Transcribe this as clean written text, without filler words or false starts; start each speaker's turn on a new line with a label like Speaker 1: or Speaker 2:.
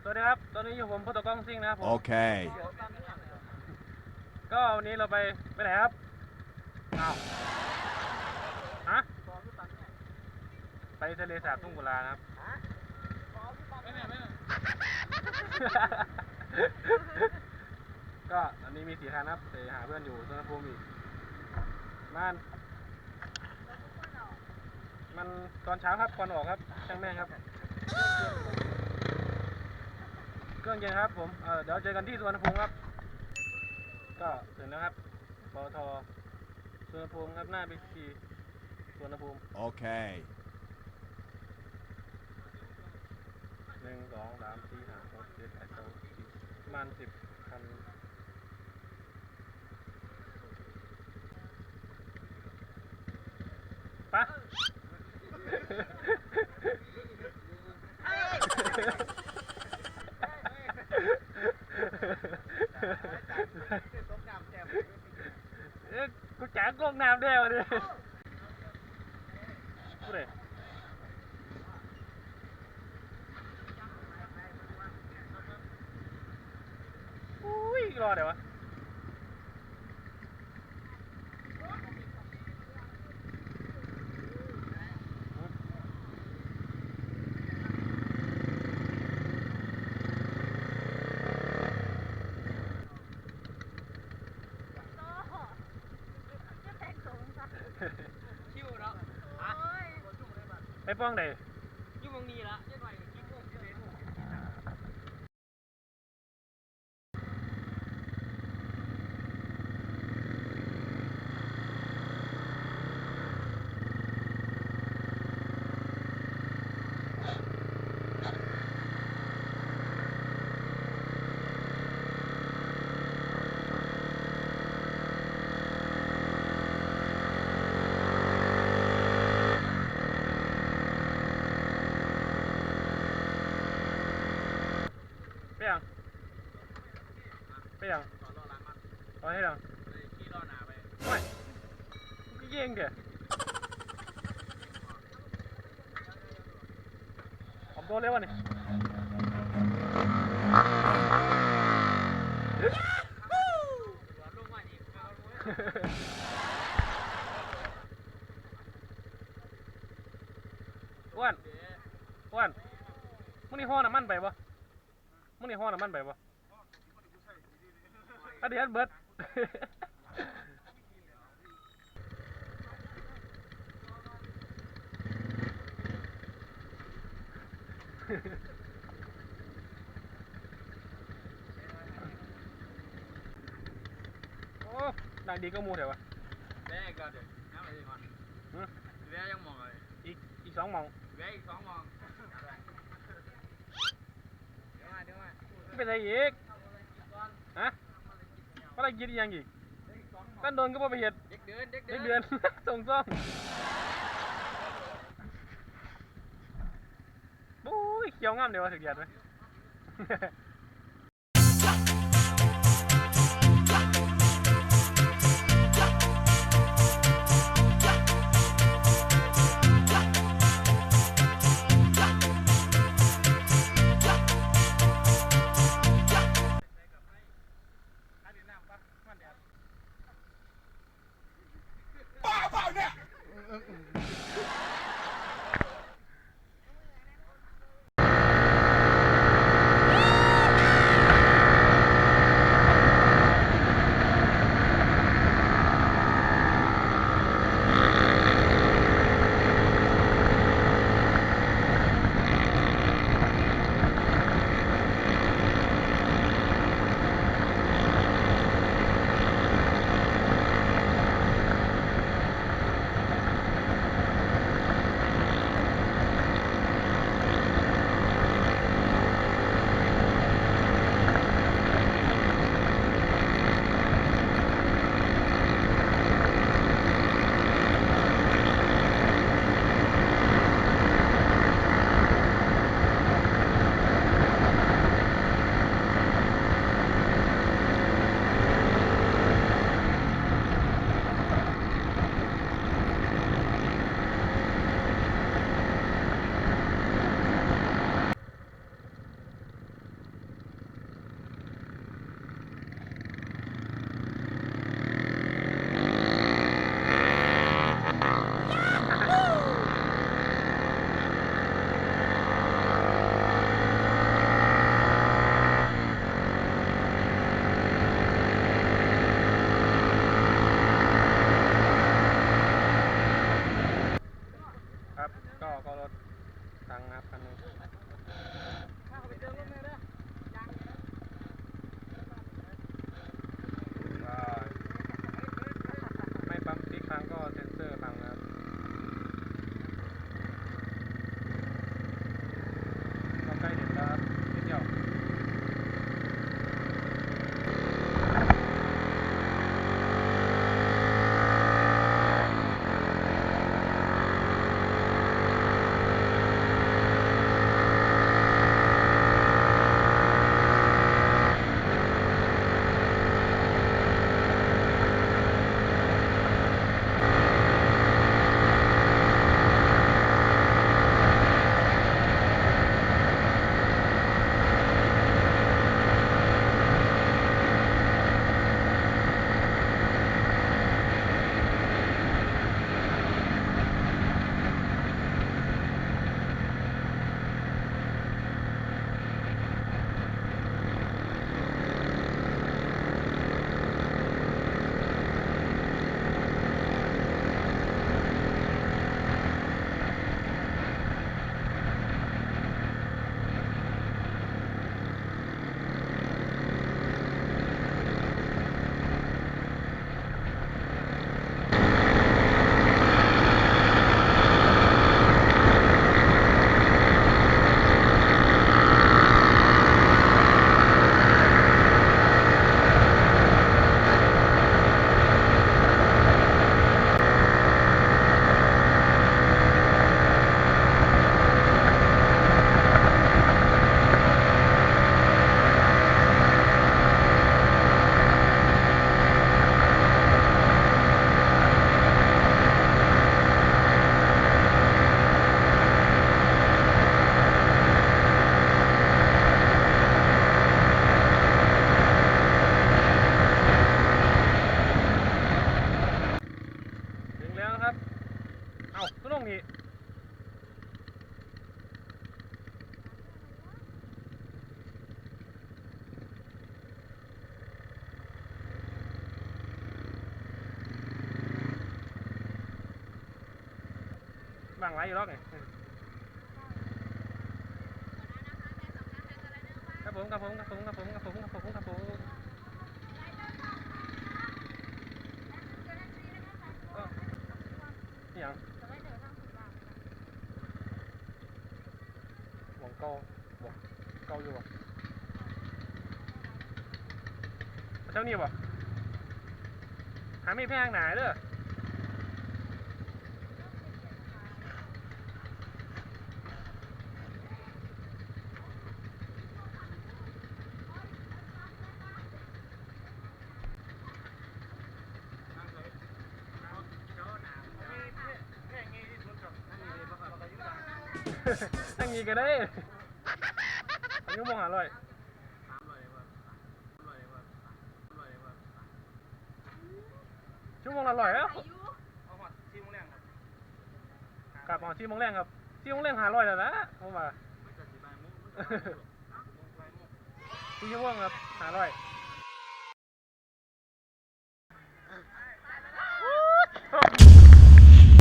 Speaker 1: วัสดีครับตอนนี้อยู่ผมพุทธกล้องซิ่งนะครับผม
Speaker 2: โอเค
Speaker 1: ก็วันนี้เราไปไหนครับอ้าวฮะไปทะเลสาบทุ่งกุลานะครับก็อันนี้มี4 คันครับไปหาเพื่อนอยู่สุวรรณภูมิอีกมันตอนเช้าครับก่อนออกครับช่างแม่งครับเครื่องเย็นครับผมเดี๋ยวเจอกันที่สุวรรณภูมิครับก็ถึงแล้วครับปตท.สุวรรณภูมิครับหน้าบิ๊กซีสุวรรณภูมิ
Speaker 2: โอเค
Speaker 1: 1 2 3 4 5 6 7 8 9 10ประมาณ10 คันปะกูแจกกล้องน้ำได้วะดิพูดเลยอุ้ยรอเดี๋ยววะ
Speaker 3: คิวเนาะ
Speaker 1: ไปป้องไหน
Speaker 3: อยู่มองนี้ละยังไงคิวเล่น
Speaker 1: ไปยัง
Speaker 3: ต่อรอล้างมัน
Speaker 1: เอาให้ยัง
Speaker 3: ขี่รอหนาไป
Speaker 1: ไม่กูเย่งเดี๋ยวผมโดนเร็ววะนี่
Speaker 3: ลงมาอีก
Speaker 1: อ้วนมึงนี่ห่อน้ำมันไปปะมึงนี่ห่อน้ำมันไปปะเดี๋ยวเบิดโอ้ดังดีก็มูเถอะวะ
Speaker 3: แม่ก็เดี๋ยวน้ำอะไรก่อนแม่ยังมองอะไร
Speaker 1: อีก2 มอง
Speaker 3: แม่อีก2 มองเดี๋ยวมา
Speaker 1: เป็นอะไรอีกฮะอะไรกินยังอีกกันโดนก็บ่ไปเห็ด
Speaker 3: เด็กเดือน
Speaker 1: ส่งซ่องบุ้ยเขียวงามเดี๋ยวถึงเดียดไหม ฟังไว้อยู่หรอกไงครับผมครับผมครับผมครับผมครับผมครับผมครับผมก็นี่ยังหวังเก่าหวังเก่าอยู่บ่เจ้านี่บ่หาไม่แพงหนาเด้อตั้งงี้ก็ได้อายุมองหาร้อยชั่วโมงละร้อยแล้วกับหอที่โมงแรงครับที่โมงแรงหาร้อยแล้วนะผมว่า 4 ชั่วโมงครับหาร้อย